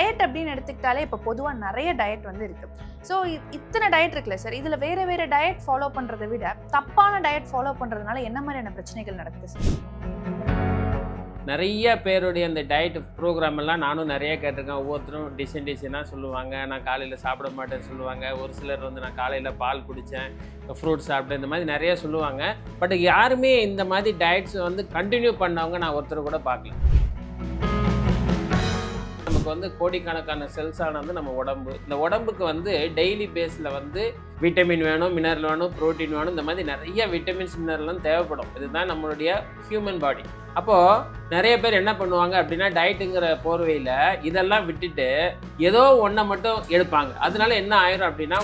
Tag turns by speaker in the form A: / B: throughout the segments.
A: Diet அப்படின்னு எடுத்துக்கிட்டாலே இப்போ பொதுவாக நிறைய டயட் வந்து இருக்கு. ஸோ இத்தனை டயட் இருக்குல்ல சார், இதில் வேற டயட் ஃபாலோ பண்ணுறதை விட தப்பான டயட் ஃபாலோ பண்ணுறதுனால என்ன மாதிரியான பிரச்சனைகள் நடக்குது சார்?
B: நிறைய பேருடைய அந்த டயட் ப்ரோக்ராம் எல்லாம் நானும் நிறைய கேட்டிருக்கேன். ஒவ்வொருத்தரும் டிசைனாக சொல்லுவாங்க. நான் காலையில் சாப்பிட மாட்டேன்னு சொல்லுவாங்க. ஒரு சிலர் வந்து நான் காலையில் பால் குடித்தேன், ஃப்ரூட்ஸ் சாப்பிட்டேன், இந்த மாதிரி நிறைய சொல்லுவாங்க. பட் யாருமே இந்த மாதிரி டயட்ஸ் வந்து கண்டினியூ பண்ணவங்க நான் ஒருத்தர் கூட பார்க்கல. நமக்கு வந்து கோடிக்கணக்கான செல்ஸ் ஆனது நம்ம உடம்பு. இந்த உடம்புக்கு வந்து டெய்லி பேஸில் வந்து விட்டமின் வேணும், மினரல் வேணும், ப்ரோட்டீன் வேணும், இந்த மாதிரி நிறைய விட்டமின்ஸ் மினரல்லாம் தேவைப்படும். இதுதான் நம்மளுடைய ஹியூமன் பாடி. அப்போது நிறைய பேர் என்ன பண்ணுவாங்க அப்படின்னா, டயட்டுங்கிற போர்வையில் இதெல்லாம் விட்டுட்டு ஏதோ ஒன்றை மட்டும் எடுப்பாங்க. அதனால என்ன ஆயிரும் அப்படின்னா,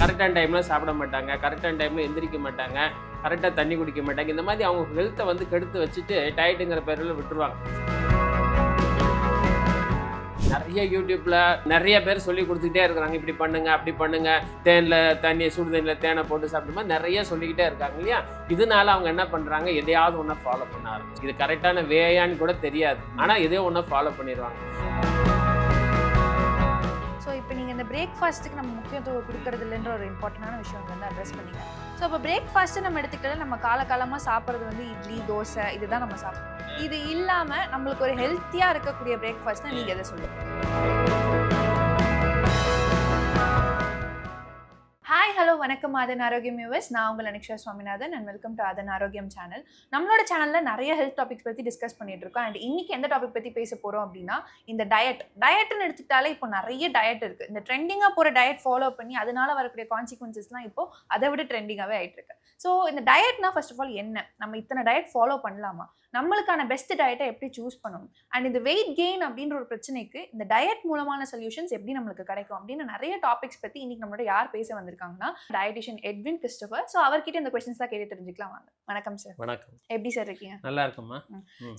B: கரெக்டான டைமில் சாப்பிட மாட்டாங்க, கரெக்டான டைமில் எந்திரிக்க மாட்டாங்க, கரெக்டாக தண்ணி குடிக்க மாட்டாங்க. இந்த மாதிரி அவங்க ஹெல்த்தை வந்து கெடுத்து வச்சுட்டு டயட்டுங்கிற பேரில் விட்டுருவாங்க. நிறைய யூடியூப்ல நிறைய பேர் சொல்லி கொடுத்துக்கிட்டே இருக்கிறாங்க, இப்படி பண்ணுங்க அப்படி பண்ணுங்க, சுடுதண்ணியில் தேனை போட்டு சாப்பிடுமா நிறைய சொல்லிக்கிட்டே இருக்காங்க இல்லையா. இதனால அவங்க என்ன பண்றாங்க, எதையாவது ஒன்றை ஃபாலோ பண்ண ஆரம்பிச்சு. இது கரெக்டான வேயான்னு கூட தெரியாது, ஆனா எதையோ ஒன்றை ஃபாலோ பண்ணிடுவாங்க.
A: ஸோ இப்போ நீங்கள் இந்த பிரேக்ஃபாஸ்ட்டுக்கு நம்ம முக்கியத்துவம் கொடுக்கறது இல்லைன்ற ஒரு இம்பார்ட்டண்டான விஷயம் வந்து அட்ரஸ் பண்ணிங்க. ஸோ இப்போ பிரேக்ஃபாஸ்ட்டு நம்ம எடுத்துக்கிட்டாலே நம்ம காலகாலமாக சாப்பிட்றது வந்து இட்லி, தோசை இதுதான் நம்ம சாப்பிடுவோம். இது இல்லாமல் நம்மளுக்கு ஒரு ஹெல்த்தியாக இருக்கக்கூடிய பிரேக்ஃபாஸ்ட் தான் நீங்கள் எதை சொல்லுங்கள்? ஹாய் ஹலோ வணக்கம் ஆதன் ஆரோக்கியம் வியூவர்ஸ். நான் உங்கள் அனிக்ஷா சுவாமிநாதன் அண்ட் வெல்கம் டு ஆதன் ஆரோக்கியம் சேனல். நம்மளோட சேனலில் நிறைய ஹெல்த் டாபிக்ஸ் பற்றி டிஸ்கஸ் பண்ணிட்டு இருக்கோம். அண்ட் இன்னைக்கு எந்த டாபிக் பற்றி பேச போகிறோம் அப்படின்னா, இந்த டயட்னு எடுத்துக்கிட்டாலே இப்போ நிறைய டயட் இருக்குது. இந்த ட்ரெண்டிங்காக போகிற டயட் ஃபாலோ பண்ணி அதனால வரக்கூடிய கான்சிக்வன்சஸ்லாம் இப்போ அதை விட ட்ரெண்டிங்காகவே ஆகிட்டு இருக்கு. ஸோ இந்த டயட்னா ஃபர்ஸ்ட் ஆஃப் ஆல் என்ன, நம்ம இத்தனை டயட் ஃபாலோ பண்ணலாமா, நம்மளுக்கான பெஸ்ட் டயட்டை எப்படி சூஸ் பண்ணணும், அண்ட் இந்த வெயிட் கெயின் அப்படின்ற ஒரு பிரச்சனைக்கு இந்த டயட் மூலமான சொல்யூஷன்ஸ் எப்படி நம்மளுக்கு கிடைக்கும் அப்படின்னு நிறைய டாபிக்ஸ் பற்றி இன்னைக்கு நம்மளோட யார் பேச வந்திருக்காங்கன்னா, டயட்டிஷியன் எட்வின் கிறிஸ்டோபர். ஸோ அவர்கிட்ட இந்த கொஸ்டின்ஸ் தான் கேட்டு தெரிஞ்சுக்கலாம் வாங்க. வணக்கம் சார்.
B: வணக்கம்.
A: எப்படி சார் இருக்கீங்க?
B: நல்லா இருக்குமா.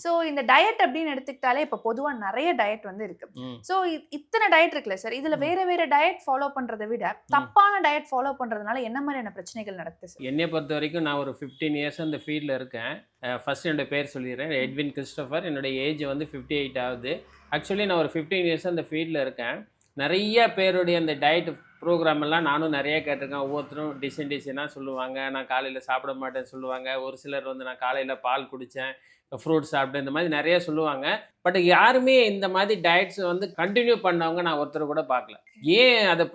A: ஸோ இந்த டயட் அப்படின்னு எடுத்துக்கிட்டாலே இப்போ பொதுவாக நிறைய டயட் வந்து இருக்கு. ஸோ இத்தனை டயட் இருக்குல்ல சார், இதில் வேற டயட் ஃபாலோ பண்ணுறதை விட தப்பான டயட் ஃபாலோ பண்ணுறதுனால என்ன மாதிரியான பிரச்சனைகள் நடக்குது சார்?
B: என்னை பொறுத்த வரைக்கும் நான் ஒரு 15 இயர்ஸ் அந்த ஃபீல்டில் இருக்கேன். ஃபர்ஸ்ட் என்னோட பேர் சொல்லிடுறேன், எட்வின் கிறிஸ்டோபர். என்னுடைய ஏஜ் வந்து 58 ஆகுது. ஆக்சுவலி நான் ஒரு 15 இயர்ஸ் அந்த ஃபீல்டில் இருக்கேன். நிறைய பேருடைய அந்த டயட் ப்ரோக்ராம் எல்லாம் நானும் நிறைய கேட்டிருக்கேன். ஒவ்வொருத்தரும் டிசைனாக சொல்லுவாங்க. நான் காலையில் சாப்பிட மாட்டேன்னு சொல்லுவாங்க. ஒரு சிலர் வந்து நான் காலையில் பால் குடித்தேன், ஃப்ரூட்ஸ் சாப்பிட்டேன், இந்த மாதிரி நிறைய சொல்லுவாங்க. பட் யாருமே இந்த மாதிரி டயட்ஸ் வந்து கண்டினியூ பண்ணவங்க நான் ஒருத்தர் கூட பார்க்கல. ஏன் அதை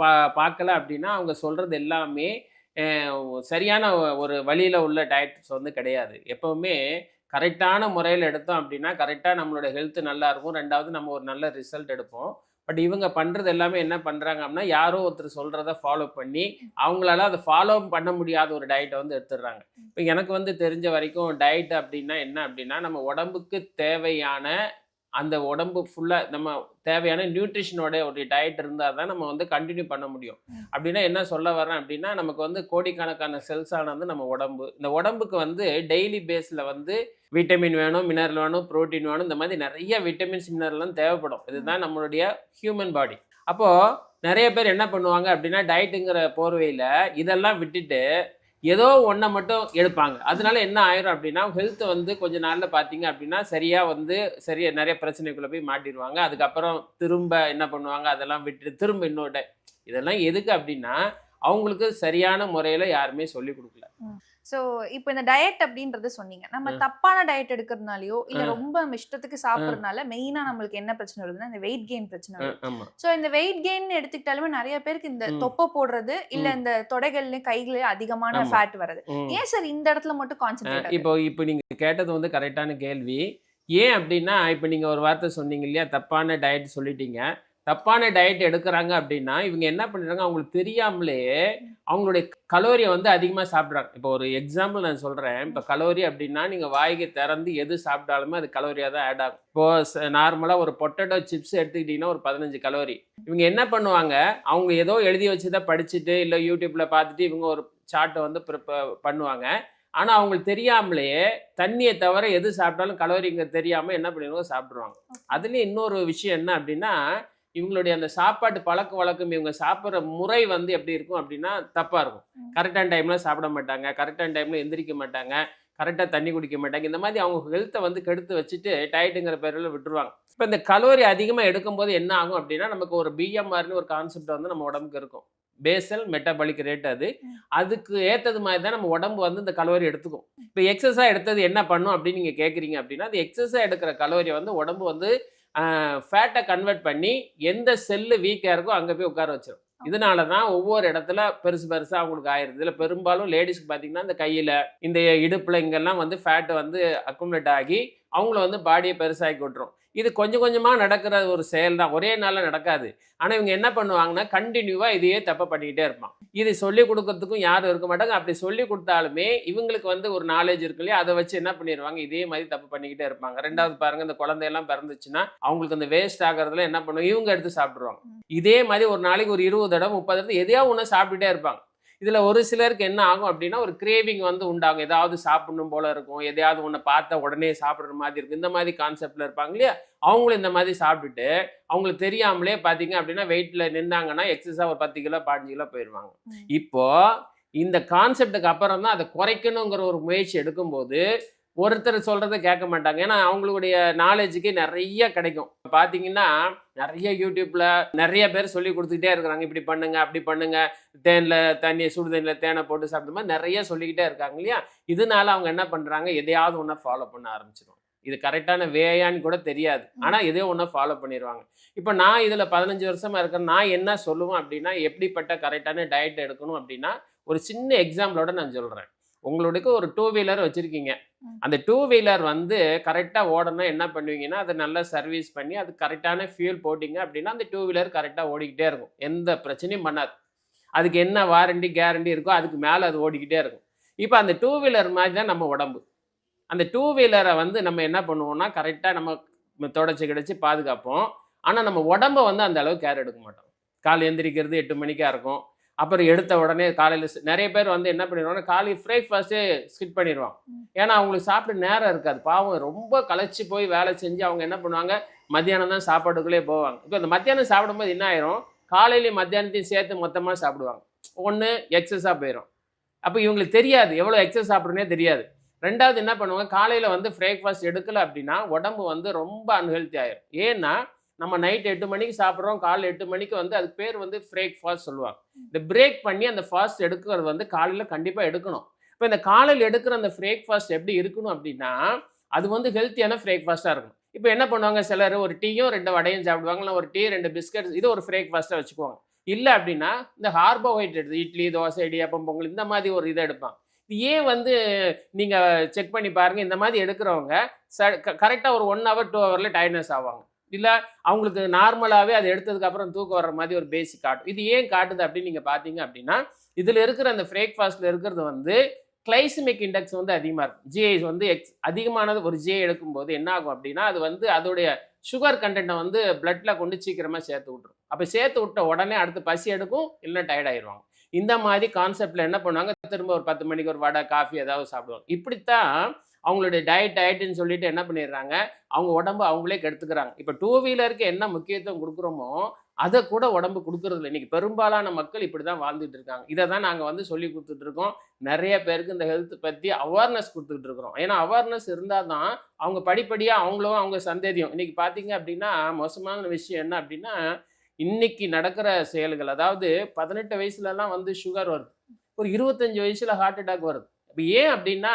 B: பார்க்கல அப்படின்னா, அவங்க சொல்கிறது எல்லாமே சரியான ஒரு வழியில் உள்ள டயட்ஸ் வந்து கிடையாது. எப்போவுமே கரெக்டான முறையில் எடுத்தோம் அப்படின்னா கரெக்டாக நம்மளோட ஹெல்த்து நல்லா இருக்கும். ரெண்டாவது நம்ம ஒரு நல்ல ரிசல்ட் எடுப்போம். பட் இவங்க பண்ணுறது எல்லாமே என்ன பண்ணுறாங்க அப்படின்னா, யாரோ ஒருத்தர் சொல்கிறத ஃபாலோ பண்ணி அவங்களால அதை ஃபாலோ பண்ண முடியாத ஒரு டயட்டை வந்து எடுத்துடுறாங்க. இப்போ எனக்கு வந்து தெரிஞ்ச வரைக்கும் டயட் அப்படின்னா என்ன அப்படின்னா, நம்ம உடம்புக்கு தேவையான அந்த உடம்பு ஃபுல்லாக நம்ம தேவையான நியூட்ரிஷனோட ஒரு டயட் இருந்தால் தான் நம்ம வந்து கண்டினியூ பண்ண முடியும். அப்படின்னா என்ன சொல்ல வரேன் அப்படின்னா, நமக்கு வந்து கோடிக்கணக்கான செல்ஸ் ஆனது நம்ம உடம்பு. இந்த உடம்புக்கு வந்து டெய்லி பேஸில் வந்து விட்டமின் வேணும், மினரல் வேணும், ப்ரோட்டீன் வேணும், இந்த மாதிரி நிறைய விட்டமின்ஸ் மினரல்லாம் தேவைப்படும். இதுதான் நம்மளுடைய ஹியூமன் பாடி. அப்போது நிறைய பேர் என்ன பண்ணுவாங்க அப்படின்னா, டயட்டுங்கிற போர்வையில் இதெல்லாம் விட்டுட்டு ஏதோ ஒன்றை மட்டும் எடுப்பாங்க. அதனால என்ன ஆயிரும் அப்படின்னா, ஹெல்த் வந்து கொஞ்ச நாளில் பார்த்தீங்க அப்படின்னா சரியாக நிறைய பிரச்சனைக்குள்ளே போய் மாட்டிடுவாங்க. அதுக்கப்புறம் திரும்ப என்ன பண்ணுவாங்க, அதெல்லாம் விட்டு திரும்ப இன்னொரு இதெல்லாம் எதுக்கு அப்படின்னா, அவங்களுக்கு சரியான முறையில் யாருமே சொல்லி கொடுக்கல.
A: ஸோ இப்போ இந்த டயட் அப்படின்றது சொன்னீங்க, நம்ம தப்பான டயட் எடுக்கிறதுனாலயோ இல்லை ரொம்ப நம்ம இஷ்டத்துக்கு சாப்பிட்றதுனால மெயினாக நம்மளுக்கு என்ன பிரச்சனை வருதுன்னா, இந்த வெயிட் கெயின் பிரச்சனை வருது. ஸோ இந்த வெயிட் கெயின் எடுத்துக்கிட்டாலுமே நிறைய பேருக்கு இந்த தொப்பை போடுறது இல்லை இந்த தொடைகள்லையும் கைகளையும் அதிகமான ஃபேட் வருது. ஏன் சார் இந்த இடத்துல மட்டும் கான்சென்ட்ரேட்?
B: இப்போ நீங்கள் கேட்டது வந்து கரெக்டான கேள்வி. ஏன் அப்படின்னா, இப்போ நீங்கள் ஒரு வார்த்தை சொன்னீங்க இல்லையா, தப்பான டயட் சொல்லிட்டீங்க. தப்பான டயட் எடுக்கிறாங்க அப்படின்னா இவங்க என்ன பண்ணுறாங்க, அவங்களுக்கு தெரியாமலே அவங்களுடைய கலோரியை வந்து அதிகமாக சாப்பிட்றாங்க. இப்போ ஒரு எக்ஸாம்பிள் நான் சொல்கிறேன். இப்போ கலோரி அப்படின்னா நீங்கள் வாய்க்கு திறந்து எது சாப்பிட்டாலுமே அது கலோரியாக தான் ஆட் ஆகும். இப்போது நார்மலாக ஒரு பொட்டேட்டோ சிப்ஸ் எடுத்துக்கிட்டிங்கன்னா ஒரு 15 கலோரி. இவங்க என்ன பண்ணுவாங்க, அவங்க ஏதோ எழுதி வச்சு தான் படிச்சுட்டு இல்லை யூடியூப்பில் பார்த்துட்டு இவங்க ஒரு சார்ட்டை வந்து பண்ணுவாங்க. ஆனால் அவங்களுக்கு தெரியாமலேயே தண்ணியை தவிர எது சாப்பிட்டாலும் கலோரிங்க தெரியாமல் என்ன பண்ணிடுவாங்க, சாப்பிட்ருவாங்க. அதுலேயும் இன்னொரு விஷயம் என்ன அப்படின்னா, இவங்களுடைய அந்த சாப்பாட்டு பழக்க வழக்கம், இவங்க சாப்பிட்ற முறை வந்து எப்படி இருக்கும் அப்படின்னா தப்பாக இருக்கும். கரெக்டான டைமில் சாப்பிட மாட்டாங்க, கரெக்டான டைமில் எந்திரிக்க மாட்டாங்க, கரெக்டாக தண்ணி குடிக்க மாட்டாங்க. இந்த மாதிரி அவங்க ஹெல்த்தை வந்து கெடுத்து வச்சுட்டு டயட்டுங்கிற பேரில் விட்டுருவாங்க. இப்போ இந்த கலோரி அதிகமாக எடுக்கும்போது என்ன ஆகும் அப்படின்னா நமக்கு ஒரு பிஎம்ஆர்னு ஒரு கான்செப்ட் வந்து நம்ம உடம்புக்கு இருக்கும். பேசல் மெட்டபாலிக் ரேட் அது. அதுக்கு ஏற்றது மாதிரி தான் நம்ம உடம்பு வந்து இந்த கலோரி எடுத்துக்கும். இப்போ எக்ஸஸாக எடுத்தது என்ன பண்ணும் அப்படின்னு நீங்கள் கேட்குறீங்க அப்படின்னா, அது எக்ஸஸாக எடுக்கிற கலோரி வந்து உடம்பு வந்து ஃபேட்டை கன்வெர்ட் பண்ணி எந்த செல்லு வீக்காக இருக்கோ அங்கே போய் உட்கார வச்சிடும். இதனால தான் ஒவ்வொரு இடத்துல பெருசு பெருசாக அவங்களுக்கு ஆயிடுது. இதில் பெரும்பாலும் லேடிஸ்க்கு பார்த்தீங்கன்னா இந்த கையில் இந்த இடுப்பில் இங்கெல்லாம் வந்து ஃபேட்டு வந்து அக்குமுலேட் ஆகி அவங்கள வந்து பாடியை பெருசாகி விட்டுரும். இது கொஞ்சம் கொஞ்சமாக நடக்கிற ஒரு செயல் தான், ஒரே நாளில் நடக்காது. ஆனால் இவங்க என்ன பண்ணுவாங்கன்னா கண்டினியூவாக இதையே தப்பு பண்ணிக்கிட்டே இருப்பான். இது சொல்லிக் கொடுக்கறதுக்கும் யாரும் இருக்க மாட்டாங்க. அப்படி சொல்லி கொடுத்தாலுமே இவங்களுக்கு வந்து ஒரு நாலேஜ் இருக்கு இல்லையா, அதை வச்சு என்ன பண்ணிடுவாங்க, இதே மாதிரி தப்பு பண்ணிக்கிட்டே இருப்பாங்க. ரெண்டாவது பாருங்க, இந்த குழந்தையெல்லாம் பிறந்துச்சுன்னா அவங்களுக்கு அந்த வேஸ்ட் ஆகிறதுல என்ன பண்ணுவாங்க, இவங்க எடுத்து சாப்பிடுவாங்க. இதே மாதிரி ஒரு நாளைக்கு ஒரு 20 தடவை 30 தடவை எதையாவது ஒன்று சாப்பிட்டுட்டே இருப்பாங்க. இதில் ஒரு சிலருக்கு என்ன ஆகும் அப்படின்னா ஒரு கிரேவிங் வந்து உண்டாகும். ஏதாவது சாப்பிடணும் போல இருக்கும், எதையாவது ஒன்று பார்த்தா உடனே சாப்பிட்ற மாதிரி இருக்கும். இந்த மாதிரி கான்செப்டில் இருப்பாங்க இல்லையா, அவங்களும் இந்த மாதிரி சாப்பிட்டுட்டு அவங்களுக்கு தெரியாமலே பார்த்தீங்க அப்படின்னா வெயிட்டில் நின்னாங்கன்னா எக்ஸஸாக ஒரு 10 கிலோ 15 கிலோ போயிடுவாங்க. இப்போ இந்த கான்செப்டுக்கு அப்புறம் தான் அதை குறைக்கணுங்கிற ஒரு முயற்சி எடுக்கும்போது ஒருத்தர் சொல்றதை கேட்க மாட்டாங்க. ஏன்னா அவங்களுடைய நாலேஜுக்கு நிறைய கிடைக்கும். பார்த்தீங்கன்னா நிறைய யூடியூப்ல நிறைய பேர் சொல்லி கொடுத்துக்கிட்டே இருக்கிறாங்க. இப்படி பண்ணுங்க, அப்படி பண்ணுங்க, தேனில் சுடு தண்ணியில் தேனை போட்டு சாப்பிட்ட மாதிரி நிறைய சொல்லிக்கிட்டே இருக்காங்க இல்லையா. இதனால அவங்க என்ன பண்றாங்க, எதையாவது ஒன்றை ஃபாலோ பண்ண ஆரம்பிச்சிடும். இது கரெக்டான வேயான்னு கூட தெரியாது, ஆனால் எதையோ ஒன்றை ஃபாலோ பண்ணிடுவாங்க. இப்போ நான் இதில் 15 வருஷமா இருக்கேன். நான் என்ன சொல்லுவேன் அப்படின்னா, எப்படிப்பட்ட கரெக்டான டயட் எடுக்கணும் அப்படின்னா ஒரு சின்ன எக்ஸாம்பிளோட நான் சொல்றேன். உங்களுக்கு ஒரு 2 வீலர் வச்சிருக்கீங்க. அந்த 2 வீலர் வந்து கரெக்டாக ஓடணும். என்ன பண்ணுவீங்கன்னா அதை நல்லா சர்வீஸ் பண்ணி அது கரெக்டான ஃபியூல் போட்டிங்க அப்படின்னா அந்த 2 வீலர் கரெக்டாக ஓடிக்கிட்டே இருக்கும், எந்த பிரச்சனையும் பண்ணாது. அதுக்கு என்ன வாரண்டி கேரண்டி இருக்கோ அதுக்கு மேலே அது ஓடிக்கிட்டே இருக்கும். இப்போ அந்த 2 வீலர் மாதிரி தான் நம்ம உடம்பு. அந்த 2 வீலரை வந்து நம்ம என்ன பண்ணுவோம்னா கரெக்டாக நம்ம தொடச்சி கிடச்சி பாதுகாப்போம். ஆனால் நம்ம உடம்பை வந்து அந்த அளவுக்கு கேர் எடுக்க மாட்டோம். காலை எந்திரிக்கிறது 8 மணிக்காக இருக்கும். அப்புறம் எடுத்த உடனே காலையில் நிறைய பேர் வந்து என்ன பண்ணிடுவாங்க, காலையில் பிரேக்ஃபாஸ்ட்டே ஸ்கிப் பண்ணிடுவாங்க. ஏன்னா அவங்களுக்கு சாப்பிட நேரம் இருக்காது. பாவம் ரொம்ப களைச்சி போய் வேலை செஞ்சு அவங்க என்ன பண்ணுவாங்க, மத்தியானம் தான் சாப்பாட்டுக்குள்ளே போவாங்க. இப்போ இந்த மத்தியானம் சாப்பிடும்போது என்ன ஆயிரும், காலையிலையும் மத்தியானத்தையும் சேர்த்து மொத்தமாக சாப்பிடுவாங்க. ஒன்று எக்ஸஸாக போயிடும். அப்போ இவங்களுக்கு தெரியாது எவ்வளோ எக்ஸஸ் சாப்பிட்றனே தெரியாது. ரெண்டாவது என்ன பண்ணுவாங்க, காலையில் வந்து பிரேக்ஃபாஸ்ட் எடுக்கலை அப்படின்னா உடம்பு வந்து ரொம்ப அன்ஹெல்த்தி ஆயிரும். ஏன்னா நம்ம நைட் 8 மணிக்கு சாப்பிட்றோம், காலையில் 8 மணிக்கு வந்து அதுக்கு பேர் வந்து பிரேக்ஃபாஸ்ட் சொல்லுவாங்க. இந்த பிரேக் பண்ணி அந்த ஃபாஸ்ட் எடுக்கிறது வந்து காலையில் கண்டிப்பாக எடுக்கணும். இப்போ இந்த காலையில் எடுக்கிற அந்த பிரேக்ஃபாஸ்ட் எப்படி இருக்கணும் அப்படின்னா அது வந்து ஹெல்த்தியான பிரேக்ஃபாஸ்ட்டாக இருக்கணும். இப்போ என்ன பண்ணுவாங்க, சிலர் ஒரு டீயும் 2 வடையும் சாப்பிடுவாங்க, இல்லை ஒரு டீ 2 பிஸ்கட், இது ஒரு பிரேக்ஃபாஸ்ட்டாக வச்சுக்குவாங்க. இல்லை அப்படின்னா இந்த கார்போஹைட்ரேட் இட்லி தோசை இடியாப்பம் பொங்கல் இந்த மாதிரி ஒரு இதை எடுப்பாங்க. ஏன் வந்து நீங்கள் செக் பண்ணி பாருங்கள், இந்த மாதிரி எடுக்கிறவங்க கரெக்டாக ஒரு 1 hour 2 hourல டயர்ட்னஸ் ஆவாங்க. இல்லை அவங்களுக்கு நார்மலாகவே அது எடுத்ததுக்கப்புறம் தூக்கம் வர்ற மாதிரி ஒரு பேசிக் காட்டும். இது ஏன் காட்டுது அப்படின்னு நீங்கள் பார்த்தீங்க அப்படின்னா இதில் இருக்கிற அந்த பிரேக்ஃபாஸ்ட்டில் இருக்கிறது வந்து கிளைசிமிக் இண்டெக்ஸ் வந்து அதிகமாக இருக்கும். ஜிஐ வந்து அதிகமானது ஒரு ஜிஐ எடுக்கும்போது என்ன ஆகும் அப்படின்னா அது வந்து அதோடைய சுகர் கண்டென்ட்டை வந்து பிளட்ல கொண்டு சீக்கிரமாக சேர்த்து விட்டுரும். அப்போ சேர்த்து விட்ட உடனே அடுத்து பசி எடுக்கும், இல்லைன்னா டயர்ட் ஆயிடுவாங்க. இந்த மாதிரி கான்செப்டில் என்ன பண்ணுவாங்க, திரும்ப ஒரு 10 மணிக்கு ஒரு வடை காஃபி ஏதாவது சாப்பிடுவாங்க. இப்படித்தான் அவங்களுடைய டயட்டுன்னு சொல்லிட்டு என்ன பண்ணிடுறாங்க, அவங்க உடம்பு அவங்களே கெடுத்துக்கிறாங்க. இப்போ 2 வீலருக்கு என்ன முக்கியத்துவம் கொடுக்குறோமோ அதை கூட உடம்பு கொடுக்கறது இல்லை. இன்னைக்கு பெரும்பாலான மக்கள் இப்படி தான் வாழ்ந்துட்டு இருக்காங்க. இதை தான் நாங்கள் வந்து சொல்லி கொடுத்துட்டு இருக்கோம். நிறைய பேருக்கு இந்த ஹெல்த் பற்றி அவேர்னஸ் கொடுத்துட்டு இருக்கிறோம். ஏன்னா அவேர்னஸ் இருந்தால் தான் அவங்க படிப்படியாக அவங்களும் அவங்க சந்ததியும். இன்னைக்கு பார்த்தீங்க அப்படின்னா மோசமான விஷயம் என்ன அப்படின்னா, இன்னைக்கு நடக்கிற செயல்கள், அதாவது 18 வயசுலலாம் வந்து சுகர் வருது, ஒரு 25 வயசுல ஹார்ட் அட்டாக் வருது. இப்போ ஏன் அப்படின்னா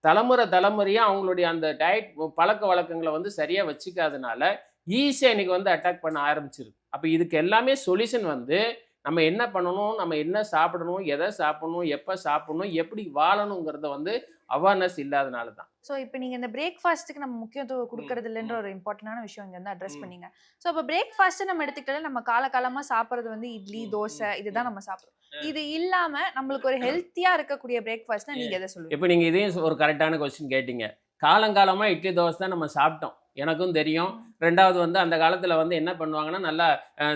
B: தலைமுறையாக அவங்களுடைய அந்த டயட் பழக்க வழக்கங்களை வந்து சரியாக வச்சுக்காதனால ஈஸியாக இன்னைக்கு வந்து அட்டாக் பண்ண ஆரம்பிச்சிருக்கு. அப்போ இதுக்கு எல்லாமே சொல்யூஷன் வந்து நம்ம என்ன பண்ணணும், நம்ம என்ன சாப்பிடணும், எதை சாப்பிடணும், எப்போ சாப்பிடணும், எப்படி வாழணுங்கிறத வந்து அவேர்னஸ் இல்லாதனால தான்.
A: ஸோ இப்போ நீங்கள் இந்த பிரேக்ஃபாஸ்ட்டுக்கு நம்ம முக்கியத்துவம் கொடுக்கறது இல்லைன்ற ஒரு இம்பார்ட்டண்டான விஷயம் இங்கே வந்து அட்ரஸ் பண்ணீங்க. ஸோ இப்போ பிரேக்ஃபாஸ்ட்டு நம்ம எடுத்துக்கிட்டாலே நம்ம காலகாலமாக சாப்பிட்றது வந்து இட்லி தோசை இதுதான் நம்ம சாப்பிட்றோம். இது இல்லாமல் நம்மளுக்கு ஒரு ஹெல்த்தியாக இருக்கக்கூடிய பிரேக்ஃபாஸ்ட்னா நீங்கள் எதை சொல்லுவீங்க?
B: இப்போ நீங்கள் இதையும் ஒரு கரெக்டான கொஸ்டின் கேட்டீங்க. காலங்காலமாக இட்லி தோசை தான் நம்ம சாப்பிட்டோம், எனக்கும் தெரியும். ரெண்டாவது வந்து அந்த காலத்தில் வந்து என்ன பண்ணுவாங்கன்னா நல்லா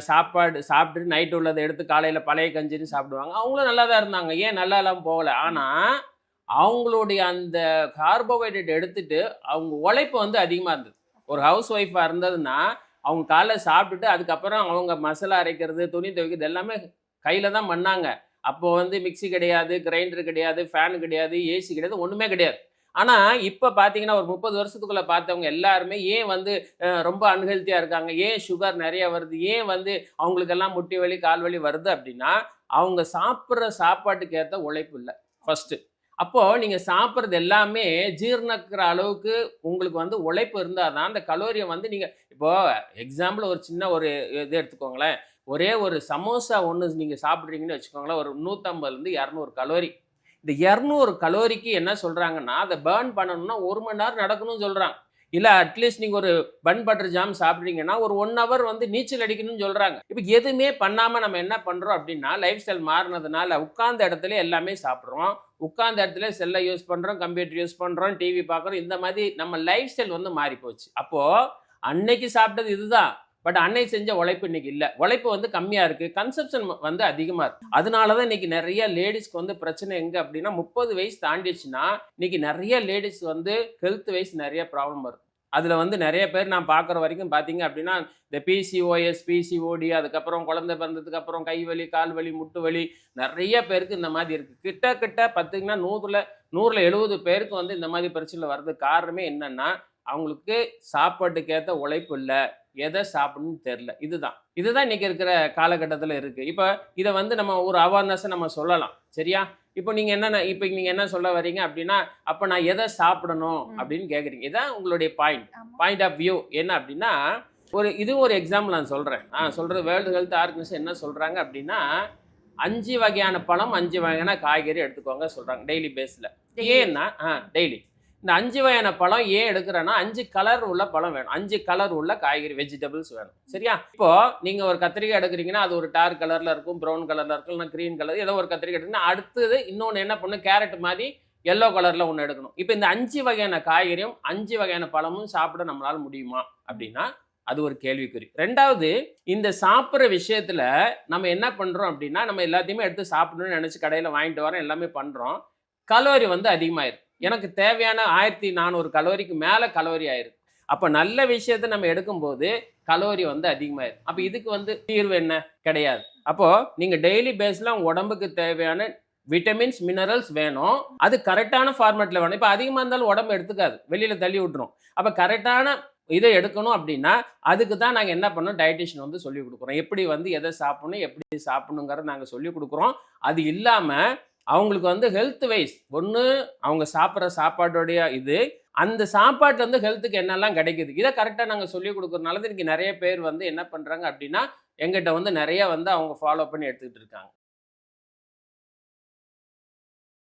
B: சாப்பாடு சாப்பிட்டுட்டு நைட்டு உள்ளதை எடுத்து காலையில் பழைய கஞ்சின்னு சாப்பிடுவாங்க. அவங்களும் நல்லா தான் இருந்தாங்க, ஏன் நல்லா இல்லாமல் போகலை. ஆனால் அவங்களுடைய அந்த கார்போஹைட்ரேட் எடுத்துட்டு அவங்க உழைப்பு வந்து அதிகமாக இருந்தது. ஒரு ஹவுஸ் ஒய்ஃபாக இருந்ததுன்னா அவங்க காலைல சாப்பிட்டுட்டு அதுக்கப்புறம் அவங்க மசாலா அரைக்கிறது, துணி துவைக்கிறது எல்லாமே கையில் தான் பண்ணாங்க. அப்போ வந்து மிக்சி கிடையாது, கிரைண்டர் கிடையாது, ஃபேனு கிடையாது, ஏசி கிடையாது, ஒன்றுமே கிடையாது. ஆனால் இப்போ பார்த்தீங்கன்னா ஒரு 30 வருஷத்துக்குள்ளே பார்த்தவங்க எல்லாருமே ஏன் வந்து ரொம்ப அன்ஹெல்த்தியாக இருக்காங்க, ஏன் சுகர் நிறைய வருது, ஏன் வந்து அவங்களுக்கெல்லாம் முட்டி வலி கால் வலி வருது அப்படின்னா அவங்க சாப்பிட்ற சாப்பாட்டுக்கு ஏற்ற உழைப்பு இல்லை ஃபஸ்ட்டு. அப்போது நீங்கள் சாப்பிட்றது எல்லாமே ஜீரணக்கிற அளவுக்கு உங்களுக்கு வந்து உழைப்பு இருந்தால் தான் அந்த கலோரியை வந்து நீங்கள் இப்போது எக்ஸாம்பிள் ஒரு சின்ன ஒரு இது எடுத்துக்கோங்களேன். ஒரே ஒரு சமோசா ஒன்று நீங்கள் சாப்பிட்றீங்கன்னு வச்சுக்கோங்களேன், ஒரு 150லேருந்து 200 கலோரி. இந்த 200 கலோரிக்கு என்ன சொல்கிறாங்கன்னா அதை பேர்ன் பண்ணணும்னா 1 மணி நேரம் நடக்கணும்னு சொல்கிறாங்க. இல்லை அட்லீஸ்ட் நீங்கள் ஒரு பன் பட்டர் ஜாம் சாப்பிட்றீங்கன்னா ஒரு 1 ஹவர் வந்து நீச்சல் அடிக்கணும்னு சொல்கிறாங்க. இப்போ எதுவுமே பண்ணாமல் நம்ம என்ன பண்ணுறோம் அப்படின்னா லைஃப் ஸ்டைல் மாறினதுனால உட்கார்ந்த இடத்துல எல்லாமே சாப்பிட்றோம், உட்கார்ந்த இடத்துல செல்லை யூஸ் பண்ணுறோம், கம்ப்யூட்டர் யூஸ் பண்ணுறோம், டிவி பார்க்குறோம். இந்த மாதிரி நம்ம லைஃப் ஸ்டைல் வந்து மாறி போச்சு. அப்போது அன்னைக்கு சாப்பிட்டது இதுதான், பட் அன்னைக்கு செஞ்ச உழைப்பு இன்னைக்கு இல்லை. உழைப்பு வந்து கம்மியாக இருக்குது, கன்சப்ஷன் வந்து அதிகமாக இருக்குது. அதனால தான் இன்னைக்கு நிறைய லேடிஸ்க்கு வந்து பிரச்சனை எங்கே அப்படின்னா 30 வயசு தாண்டிடுச்சுன்னா இன்னைக்கு நிறைய லேடிஸ் வந்து ஹெல்த் வைஸ் நிறைய ப்ராப்ளம் வருது. அதில் வந்து நிறைய பேர் நான் பார்க்குற வரைக்கும் பார்த்தீங்க அப்படின்னா இந்த பிசிஓஎஸ், பிசிஓடி, அதுக்கப்புறம் குழந்தை பிறந்ததுக்கு அப்புறம் கை வலி, கால் வலி, முட்டு வலி நிறைய பேருக்கு இந்த மாதிரி இருக்குது. கிட்ட பார்த்தீங்கன்னா 100ல் 70 பேருக்கு வந்து இந்த மாதிரி பிரச்சனை வர்றதுக்கு காரணமே என்னன்னா அவங்களுக்கு சாப்பாட்டுக்கு ஏற்ற உழைப்பு இல்லை, எதை சாப்பிடணும்னு தெரில. இதுதான் இன்னைக்கு இருக்கிற காலகட்டத்தில் இருக்குது. இப்போ இதை வந்து நம்ம ஒரு அவேர்னஸை நம்ம சொல்லலாம், சரியா? இப்போ நீங்கள் என்ன சொல்ல வரீங்க அப்படின்னா அப்போ நான் எதை சாப்பிடணும் அப்படின்னு கேட்குறீங்க. இதான் உங்களுடைய பாயிண்ட் ஆஃப் வியூ என்ன அப்படின்னா ஒரு எக்ஸாம்பிள் நான் சொல்கிறேன். சொல்கிறது வேர்ல்டு ஹெல்த் ஆர்கனைசேஷன் என்ன சொல்கிறாங்க அப்படின்னா 5 வகையான பழம், 5 வகையான காய்கறி எடுத்துக்கோங்க சொல்கிறாங்க டெய்லி பேஸில். ஏன்னா டெய்லி இந்த 5 வகையான பழம் ஏன் எடுக்கிறேன்னா 5 கலர் உள்ள பழம் வேணும், 5 கலர் உள்ள காய்கறி வெஜிடபிள்ஸ் வேணும், சரியா? இப்போ நீங்கள் ஒரு கத்திரிக்காய் எடுக்கிறீங்கன்னா அது ஒரு டார்க் கலரில் இருக்கும், ப்ரௌன் கலரில் இருக்கும், இல்லைனா க்ரீன் கலர், ஏதோ ஒரு கத்திரிக்காய் எடுத்தீங்கன்னா அடுத்தது இன்னொன்று என்ன பண்ணும், கேரட் மாதிரி எல்லோ கலரில் ஒன்று எடுக்கணும். இப்போ இந்த 5 வகையான காய்கறியும் 5 வகையான பழமும் சாப்பிட நம்மளால் முடியுமா அப்படின்னா அது ஒரு கேள்விக்குறி. ரெண்டாவது, இந்த சாப்பிட்ற விஷயத்தில் நம்ம என்ன பண்ணுறோம் அப்படின்னா நம்ம எல்லாத்தையுமே எடுத்து சாப்பிடணும்னு நினச்சி கடையில் வாங்கிட்டு வரோம், எல்லாமே பண்ணுறோம். கலோரி வந்து அதிகமாயிருக்கு. எனக்கு தேவையான 1400 கலோரிக்கு மேலே கலோரி ஆயிருக்கு. அப்போ நல்ல விஷயத்தை நம்ம எடுக்கும்போது கலோரி வந்து அதிகமாயிருக்கு. அப்போ இதுக்கு வந்து தீர்வு என்ன? கிடையாது. அப்போது நீங்கள் டெய்லி பேஸில் உங்கள் உடம்புக்கு தேவையான விட்டமின்ஸ், மினரல்ஸ் வேணும், அது கரெக்டான ஃபார்மேட்டில் வேணும். இப்போ அதிகமாக இருந்தாலும் உடம்பு எடுத்துக்காது, வெளியில் தள்ளி விட்டுரும். அப்போ கரெக்டான இதை எடுக்கணும் அப்படின்னா அதுக்கு தான் நாங்கள் என்ன பண்ணோம், டயட்டிஷியன் வந்து சொல்லிக் கொடுக்குறோம். எப்படி வந்து எதை சாப்பிடணும், எப்படி சாப்பிடணுங்கிறத நாங்கள் சொல்லிக் கொடுக்குறோம். அது இல்லாமல் அவங்களுக்கு வந்து ஹெல்த் வைஸ் ஒன்று அவங்க சாப்பிட்ற சாப்பாட்டோடைய அந்த சாப்பாட்டில் வந்து ஹெல்த்துக்கு என்னெல்லாம் கிடைக்குது இதை கரெக்டாக நாங்கள் சொல்லிக் கொடுக்குறதுனால இன்றைக்கி நிறைய பேர் வந்து என்ன பண்ணுறாங்க அப்படின்னா எங்கிட்ட வந்து நிறைய வந்து அவங்க ஃபாலோ பண்ணி எடுத்துக்கிட்டு இருக்காங்க.